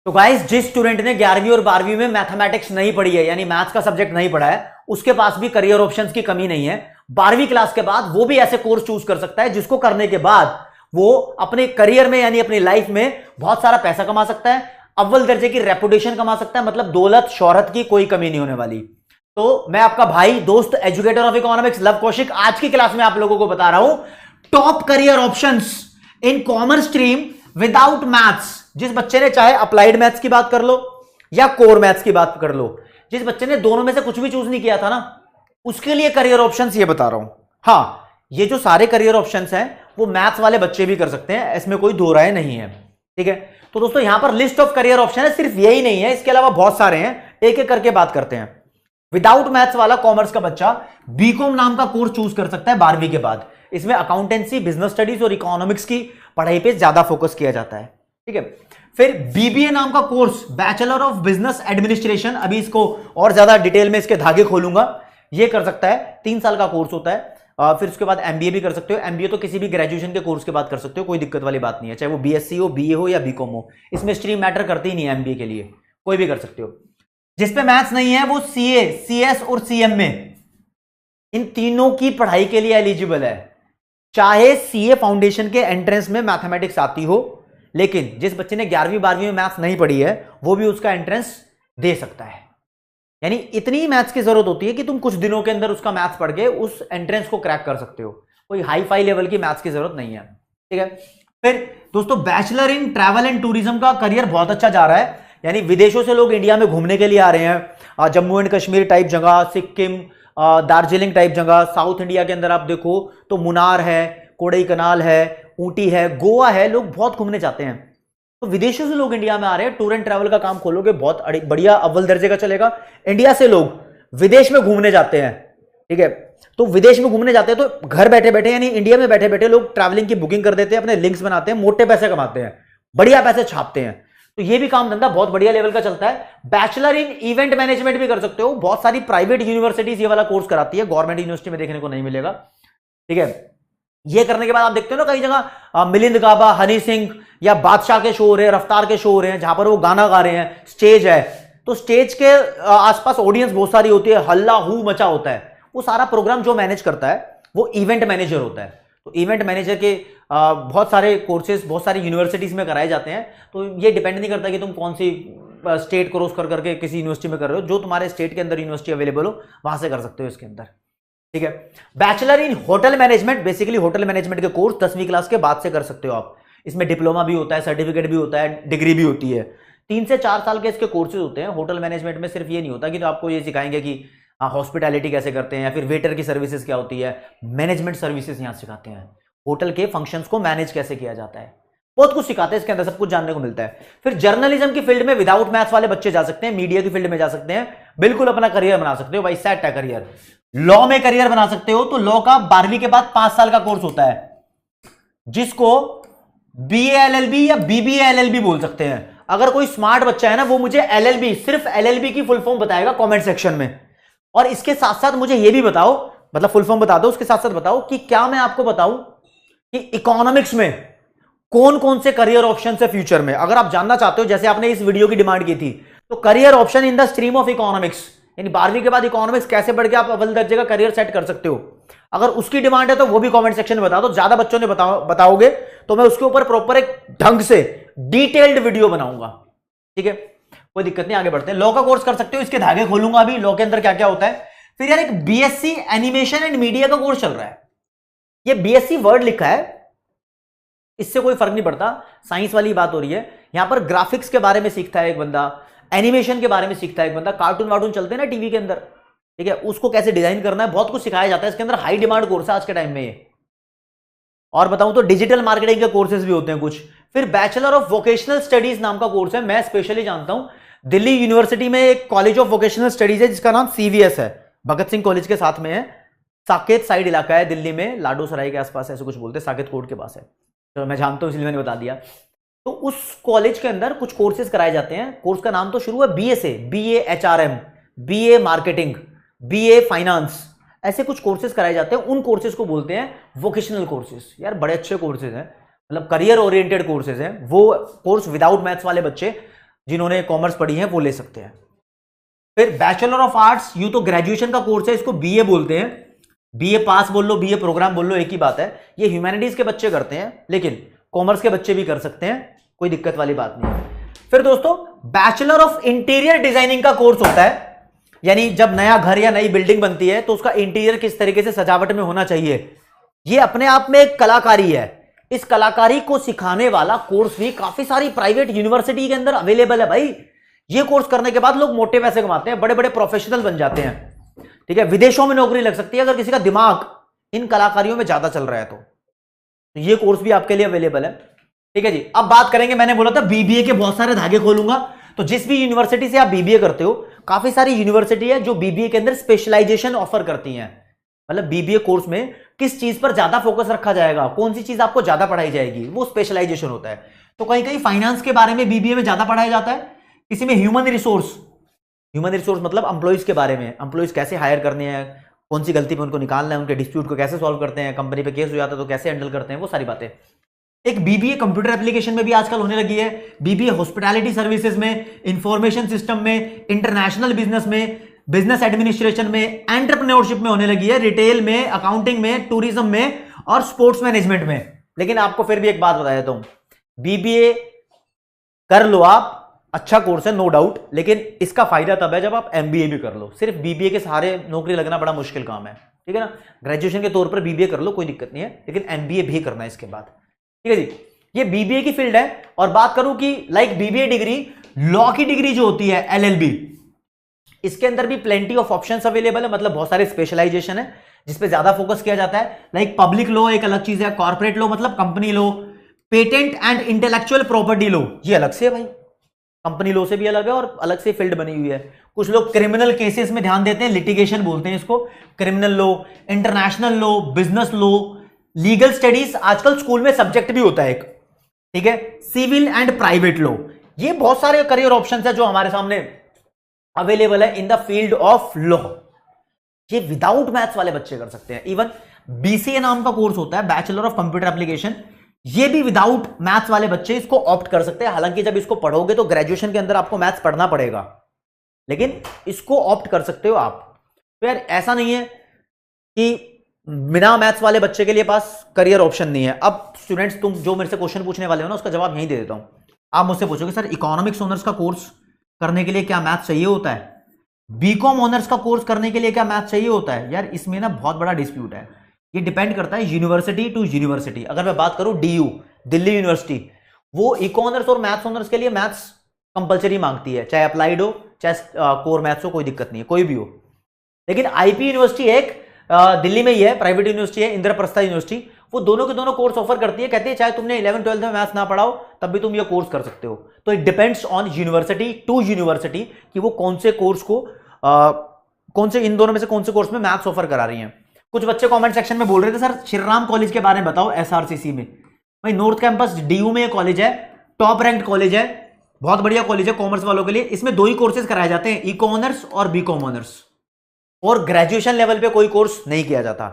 तो गाइस, जिस स्टूडेंट ने 11वीं और 12वीं में मैथमेटिक्स नहीं पढ़ी है, यानी मैथ्स का सब्जेक्ट नहीं पढ़ा है, उसके पास भी करियर ऑप्शंस की कमी नहीं है। 12वीं क्लास के बाद वो भी ऐसे कोर्स चूज कर सकता है जिसको करने के बाद वो अपने करियर में यानी अपनी लाइफ में बहुत सारा पैसा कमा सकता है, अव्वल दर्जे की रेपुटेशन कमा सकता है, मतलब दौलत शोहरत की कोई कमी नहीं होने वाली। तो मैं आपका भाई, दोस्त, educator of economics love Kaushik आज की क्लास में आप लोगों को बता रहा हूं top career options in commerce stream without maths. जिस बच्चे ने चाहे अप्लाइड मैथ्स की बात कर लो या कोर मैथ्स की बात कर लो, जिस बच्चे ने दोनों में से कुछ भी चूज नहीं किया था ना, उसके लिए करियर ऑप्शंस ये बता रहा हूं। हां, ये जो सारे करियर ऑप्शंस हैं वो मैथ्स वाले बच्चे भी कर सकते हैं, इसमें कोई दो राय नहीं है। ठीक है, तो दोस्तों यहां पर लिस्ट ऑफ करियर ऑप्शन है, सिर्फ यही नहीं है, इसके अलावा बहुत सारे हैं, एक एक करके बात करते हैं। विदाउट मैथ्स वाला कॉमर्स का बच्चा बीकॉम नाम का कोर्स चूज कर सकता है 12वीं के बाद। इसमें अकाउंटेंसी, बिजनेस स्टडीज और इकोनॉमिक्स की पढ़ाई पे ज्यादा फोकस किया जाता है। ठीक है, फिर बीबीए नाम का course, bachelor of business administration, अभी इसको और ज्यादा डिटेल में इसके धागे खोलूंगा, ये कर सकता है, 3 साल का कोर्स होता है। फिर उसके बाद एमबीए भी कर सकते हो। एमबीए तो किसी भी ग्रेजुएशन के कोर्स के बाद कर सकते हो, कोई दिक्कत वाली बात नहीं है, चाहे वो बीएससी हो, बीए हो या बीकॉम हो, इसमें स्ट्रीम मैटर करती ही नहीं है एमबीए के लिए, कोई भी कर सकते हो। जिसपे मैथ्स नहीं है वो सीए, सीएस और सीएम में, इन तीनों की पढ़ाई के लिए एलिजिबल है। चाहे सीए फाउंडेशन के एंट्रेंस में मैथमेटिक्स आती हो, लेकिन जिस बच्चे ने 11वीं 12वीं में मैथ्स नहीं पढ़ी है वो भी उसका एंट्रेंस दे सकता है। यानी इतनी मैथ्स की जरूरत होती है कि तुम कुछ दिनों के अंदर उसका मैथ्स पढ़ के उस एंट्रेंस को क्रैक कर सकते हो, कोई हाई फाई लेवल की मैथ्स की जरूरत नहीं है। ठीक है, फिर दोस्तों bachelor in travel and tourism का करियर बहुत अच्छा जा रहा है, यानी विदेशों से लोग इंडिया में घूमने के लिए आ रहे हैं। जम्मू एंड कश्मीर टाइप जगह, सिक्किम, दार्जिलिंग टाइप जगह, साउथ इंडिया के अंदर आप देखो तो मुनार है, कोडई कनाल है, ऊटी है, गोवा है, लोग बहुत घूमने जाते हैं। तो विदेशों से लोग इंडिया में आ रहे हैं, टूर एंड ट्रैवल का काम खोलोगे बहुत बढ़िया अव्वल दर्जे का चलेगा। इंडिया से लोग विदेश में घूमने जाते हैं। ठीक है, तो विदेश में घूमने जाते हैं तो घर बैठे बैठे यानी इंडिया में बैठे बैठे लोग ट्रैवलिंग की बुकिंग कर देते हैं, अपने लिंक्स बनाते हैं, मोटे पैसे कमाते हैं, बढ़िया पैसे छापते हैं। तो ये भी काम धंधा बहुत बढ़िया लेवल का चलता है। बैचलर इन इवेंट मैनेजमेंट भी कर सकते हो, बहुत सारी प्राइवेट यूनिवर्सिटीज ये वाला कोर्स कराती है, गवर्नमेंट यूनिवर्सिटी में देखने को नहीं मिलेगा। ठीक है, ये करने के बाद आप देखते हो ना कई जगह मिलिंद गाबा, हनी सिंह या बादशाह के शो हो रहे हैं, रफ्तार के शो हो रहे हैं, जहां पर वो गाना गा रहे हैं, स्टेज है, तो स्टेज के आसपास ऑडियंस बहुत सारी होती है, हल्ला हू मचा होता है। वो सारा प्रोग्राम जो मैनेज करता है वो इवेंट मैनेजर होता है। तो इवेंट मैनेजर के बहुत सारे कोर्सेज बहुत सारी यूनिवर्सिटीज में कराए जाते हैं। तो ये डिपेंड नहीं करता कि तुम कौन सी स्टेट क्रॉस कर करके किसी यूनिवर्सिटी में कर रहे हो, जो तुम्हारे स्टेट के अंदर यूनिवर्सिटी अवेलेबल हो वहां से कर सकते हो इसके अंदर। ठीक है, bachelor in hotel management, basically hotel management के कोर्स 10वीं क्लास के बाद से कर सकते हो आप। इसमें डिप्लोमा भी होता है, सर्टिफिकेट भी होता है, डिग्री भी होती है। 3 से 4 साल के इसके कोर्सेज होते हैं। होटल मैनेजमेंट में सिर्फ ये नहीं होता कि तो आपको ये सिखाएंगे कि हॉस्पिटैलिटी कैसे करते हैं या फिर वेटर की सर्विसेज क्या होती है, मैनेजमेंट सर्विसेज यहाँ सिखाते हैं, होटल के फंक्शंस को मैनेज कैसे किया जाता है, बहुत कुछ सिखाते हैं इसके अंदर, सब कुछ जानने को मिलता है। फिर जर्नलिज्म की फील्ड में विदाउट मैथ्स वाले बच्चे जा सकते हैं, मीडिया की फील्ड में जा सकते हैं, बिल्कुल अपना करियर बना सकते हो भाई, सेट है करियर। लॉ में करियर बना सकते हो, तो लॉ का 12वीं के बाद 5 साल का कोर्स होता है, जिसको बीए एलएलबी या बीबीए एलएलबी बोल सकते हैं। अगर कोई स्मार्ट बच्चा है ना, वो मुझे एलएलबी, सिर्फ एलएलबी की फुल फॉर्म बताएगा कमेंट सेक्शन में। और इसके साथ साथ मुझे ये भी बताओ, मतलब फुल फॉर्म बता दो, उसके साथ साथ बताओ कि क्या मैं आपको बताऊं कि इकोनॉमिक्स में कौन कौन से करियर ऑप्शन है फ्यूचर में। अगर आप जानना चाहते हो, जैसे आपने इस वीडियो की डिमांड की थी, तो career option in the stream of economics, यानी 12वीं के बाद इकोनॉमिक्स कैसे बढ़ के आप अव्वल दर्जे का करियर सेट कर सकते हो, अगर उसकी डिमांड है तो वो भी कमेंट सेक्शन में बता दो। ज्यादा बच्चों ने बताओगे तो मैं उसके ऊपर प्रॉपर एक ढंग से डिटेल्ड वीडियो बनाऊंगा। ठीक है, कोई दिक्कत नहीं, आगे बढ़ते हैं। लॉ का कोर्स कर सकते हो, इसके धागे खोलूंगा अभी, लॉ के अंदर क्या क्या होता है। फिर यार एक बीएससी एनिमेशन एंड मीडिया का कोर्स चल रहा है। ये बीएससी वर्ड लिखा है, इससे कोई फर्क नहीं पड़ता, साइंस वाली बात हो रही है। यहां पर ग्राफिक्स के बारे में सीखता है एक बंदा, एनिमेशन के बारे में सीखता है एक बंदा, कार्टून वार्टून चलते हैं ना टीवी के अंदर, ठीक है, उसको कैसे डिजाइन करना है, बहुत कुछ सिखाया जाता है इसके अंदर। हाई डिमांड कोर्स है आज के टाइम में ये। और बताऊं तो डिजिटल मार्केटिंग के कोर्सेज भी होते हैं कुछ। फिर बैचलर ऑफ वोकेशनल स्टडीज नाम का कोर्स है, मैं स्पेशली जानता हूं, दिल्ली यूनिवर्सिटी में एक कॉलेज ऑफ वोकेशनल स्टडीज है जिसका नाम सीवीएस है, भगत सिंह कॉलेज के साथ में है। साकेत साइड इलाका है दिल्ली में, लाडो सराय के आसपास ऐसे कुछ बोलते हैं, साकेत कोर्ट के पास है, तो मैं जानता हूं इसलिए मैंने बता दिया। तो उस कॉलेज के अंदर कुछ कोर्सेज कराए जाते हैं। कोर्स का नाम तो शुरू है बीए से, BA HRM, BA marketing, BA finance, ऐसे कुछ कोर्सेज कराए जाते हैं। उन कोर्सेज को बोलते हैं वोकेशनल कोर्सेज। यार बड़े अच्छे कोर्सेज हैं, मतलब करियर ओरिएंटेड कोर्सेज हैं। वो कोर्स विदाउट मैथ्स वाले बच्चे जिन्होंने कॉमर्स पढ़ी है वो ले सकते हैं। फिर बैचलर ऑफ आर्ट्स, यू तो ग्रेजुएशन का कोर्स है, इसको बीए बोलते हैं। बीए पास बोल लो, बीए प्रोग्राम बोल लो, एक ही बात है। ये ह्यूमैनिटीज के बच्चे करते हैं, लेकिन कॉमर्स के बच्चे भी कर सकते हैं, कोई दिक्कत वाली बात नहीं है। फिर दोस्तों बैचलर ऑफ इंटीरियर डिजाइनिंग का कोर्स होता है, यानी जब नया घर या नई बिल्डिंग बनती है तो उसका इंटीरियर किस तरीके से सजावट में होना चाहिए, ये अपने आप में एक कलाकारी है। इस कलाकारी को सिखाने वाला कोर्स भी काफी सारी प्राइवेट यूनिवर्सिटी के अंदर अवेलेबल है भाई। ये कोर्स करने के बाद लोग मोटे पैसे कमाते हैं, बड़े बड़े प्रोफेशनल बन जाते हैं, ठीक है। विदेशों में नौकरी लग सकती है अगर किसी का दिमाग इन कलाकारियों में ज्यादा चल रहा है तो ये कोर्स भी आपके लिए अवेलेबल है, ठीक है जी। अब बात करेंगे, मैंने बोला था बीबीए के बहुत सारे धागे खोलूंगा, तो जिस भी यूनिवर्सिटी से आप बीबीए करते हो, काफी सारी यूनिवर्सिटी है जो बीबीए के अंदर स्पेशलाइजेशन ऑफर करती हैं। मतलब बीबीए कोर्स में किस चीज पर ज्यादा फोकस रखा जाएगा, कौन सी चीज आपको ज्यादा पढ़ाई जाएगी, वो स्पेशलाइजेशन होता है। तो कहीं कहीं फाइनेंस के बारे में बीबीए में ज्यादा पढ़ाया जाता है, किसी में ह्यूमन रिसोर्स मतलब एम्प्लॉइज के बारे में, एम्प्लॉइज कैसे हायर करने हैं, कौन सी गलती पे उनको निकालना है, उनके डिस्प्यूट को कैसे सॉल्व करते हैं, कंपनी पे केस हो जाता है तो कैसे हैंडल करते हैं, वो सारी बातें। एक बीबीए कंप्यूटर एप्लीकेशन में भी आजकल होने लगी है, बीबीए हॉस्पिटैलिटी सर्विसेज में, इंफॉर्मेशन सिस्टम में, इंटरनेशनल बिजनेस में, बिजनेस एडमिनिस्ट्रेशन में, एंटरप्रेन्योरशिप में होने लगी है, रिटेल में, अकाउंटिंग में, टूरिज्म में और स्पोर्ट्स मैनेजमेंट में। लेकिन आपको फिर भी एक बात बता देता हूं, बीबीए कर लो आप, अच्छा कोर्स है नो डाउट, लेकिन इसका फायदा तब है जब आप एमबीए भी कर लो। सिर्फ बीबीए के सहारे नौकरी लगना बड़ा मुश्किल काम है, ठीक है ना। ग्रेजुएशन के तौर पर बीबीए कर लो, कोई दिक्कत नहीं है, लेकिन एमबीए भी करना है इसके बाद, ठीक है जी। ये बीबीए की फील्ड है। और बात करूं कि लाइक बीबीए डिग्री, लॉ की डिग्री जो होती है एलएलबी, इसके अंदर भी प्लेंटी ऑफ ऑप्शंस अवेलेबल है, मतलब बहुत सारे स्पेशलाइजेशन है जिसपे ज्यादा फोकस किया जाता है। लाइक पब्लिक लॉ एक अलग चीज है, कॉर्पोरेट लॉ मतलब company law, patent and intellectual property law ये अलग से है भाई, कंपनी लॉ से भी अलग है और अलग से फील्ड बनी हुई है। कुछ लोग क्रिमिनल केसेस में ध्यान देते हैं, लिटिगेशन बोलते हैं इसको, criminal law, international law, business law, legal studies आजकल स्कूल में सब्जेक्ट भी होता है एक, ठीक है। सिविल एंड प्राइवेट लॉ, ये बहुत सारे करियर ऑप्शंस है जो हमारे सामने अवेलेबल है in the field of law. ये विदाउट मैथ्स वाले बच्चे कर सकते हैं। इवन बीसीए नाम का कोर्स होता है, बैचलर ऑफ कंप्यूटर एप्लीकेशन, ये भी विदाउट मैथ्स वाले बच्चे इसको ऑप्ट कर सकते हैं। हालांकि जब इसको पढ़ोगे तो ग्रेजुएशन के अंदर आपको मैथ्स पढ़ना पड़ेगा, लेकिन इसको ऑप्ट कर सकते हो आप। तो यार ऐसा नहीं है कि बिना मैथ्स वाले बच्चे के लिए पास करियर ऑप्शन नहीं है। अब स्टूडेंट्स, तुम जो मेरे से क्वेश्चन पूछने वाले हो ना, उसका जवाब यहीं दे देता हूं। आप मुझसे पूछोगे सर इकोनॉमिक्स ऑनर्स का कोर्स करने के लिए क्या मैथ्स चाहिए होता है, बीकॉम ऑनर्स का कोर्स करने के लिए क्या मैथ्स चाहिए होता है? यार इसमें ना बहुत बड़ा डिस्प्यूट है, ये डिपेंड करता है यूनिवर्सिटी टू यूनिवर्सिटी। अगर मैं बात करूं डीयू, दिल्ली यूनिवर्सिटी, वो इको ऑनर्स और मैथ्स ऑनर्स के लिए मैथ्स कंपलसरी मांगती है, चाहे अप्लाइड हो चाहे कोर मैथ्स हो, कोई दिक्कत नहीं है, कोई भी हो। लेकिन आईपी यूनिवर्सिटी एक दिल्ली में ही है, प्राइवेट यूनिवर्सिटी है, इंद्रप्रस्थ यूनिवर्सिटी, वो दोनों के दोनों कोर्स ऑफर करती है। कहती है चाहे तुमने 11th-12th में मैथ्स ना पढ़ाओ तब भी तुम ये कोर्स कर सकते हो। तो it depends on university to university कि वो कौन से कोर्स को कौन से इन दोनों में से कौन से कोर्स में मैथ्स ऑफर करा रही हैं। कुछ बच्चे कमेंट सेक्शन में बोल रहे थे सर श्रीराम कॉलेज के बारे में बताओ एसआरसीसी में। भाई नॉर्थ कैंपस डीयू में कॉलेज है, टॉप रैंक्ड कॉलेज है, बहुत बढ़िया कॉलेज है कॉमर्स वालों के लिए। इसमें दो ही कोर्सेज कराए जाते हैं, इको ऑनर्स और बीकॉम ऑनर्स, और ग्रेजुएशन लेवल पे कोई कोर्स नहीं किया जाता।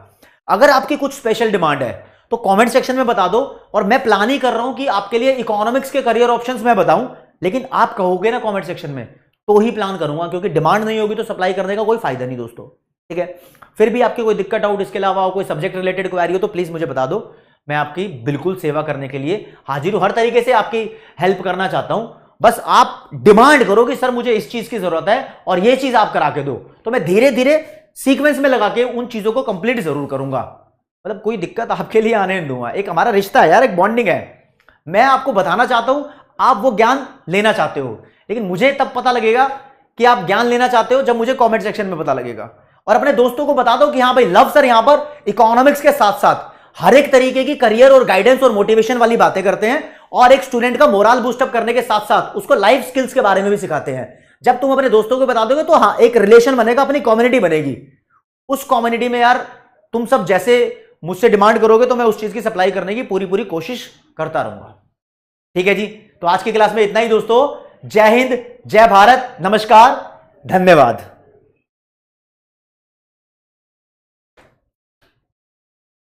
अगर आपकी कुछ स्पेशल डिमांड है तो कमेंट सेक्शन में बता दो, और मैं प्लान ही कर रहा हूं कि आपके लिए इकोनॉमिक्स के करियर ऑप्शंस मैं बताऊं, लेकिन आप कहोगे ना कमेंट सेक्शन में तो ही प्लान करूंगा, क्योंकि डिमांड नहीं होगी तो सप्लाई करने का कोई फायदा नहीं दोस्तों, ठीक है। फिर भी आपकी कोई दिक्कत आउट इसके अलावा कोई सब्जेक्ट रिलेटेड क्वेरी हो तो प्लीज मुझे बता दो, मैं आपकी बिल्कुल सेवा करने के लिए हाजिर हूं, हर तरीके से आपकी हेल्प करना चाहता हूं। बस आप डिमांड करो कि सर मुझे इस चीज की जरूरत है और ये चीज आप करा के दो, तो मैं धीरे धीरे सीक्वेंस में लगा के उन चीजों को कंप्लीट जरूर करूंगा। मतलब कोई दिक्कत आपके लिए आने नहीं दूंगा। एक हमारा रिश्ता है यार, एक बॉन्डिंग है। मैं आपको बताना चाहता हूं, आप वो ज्ञान लेना चाहते हो, लेकिन मुझे तब पता लगेगा कि आप ज्ञान लेना चाहते हो जब मुझे कमेंट सेक्शन में पता लगेगा। और अपने दोस्तों को बता दो कि हाँ भाई लव सर यहां पर इकोनॉमिक्स के साथ साथ हर एक तरीके की करियर और गाइडेंस और मोटिवेशन वाली बातें करते हैं, और एक स्टूडेंट का मोरल बूस्टअप करने के साथ साथ उसको लाइफ स्किल्स के बारे में भी सिखाते हैं। जब तुम अपने दोस्तों को बता दोगे तो हाँ एक रिलेशन बनेगा, अपनी कम्युनिटी बनेगी। उस कम्युनिटी में यार तुम सब जैसे मुझसे डिमांड करोगे तो मैं उस चीज की सप्लाई करने की पूरी पूरी कोशिश करता रहूंगा, ठीक है जी। तो आज की क्लास में इतना ही दोस्तों। जय हिंद, जय भारत, नमस्कार, धन्यवाद।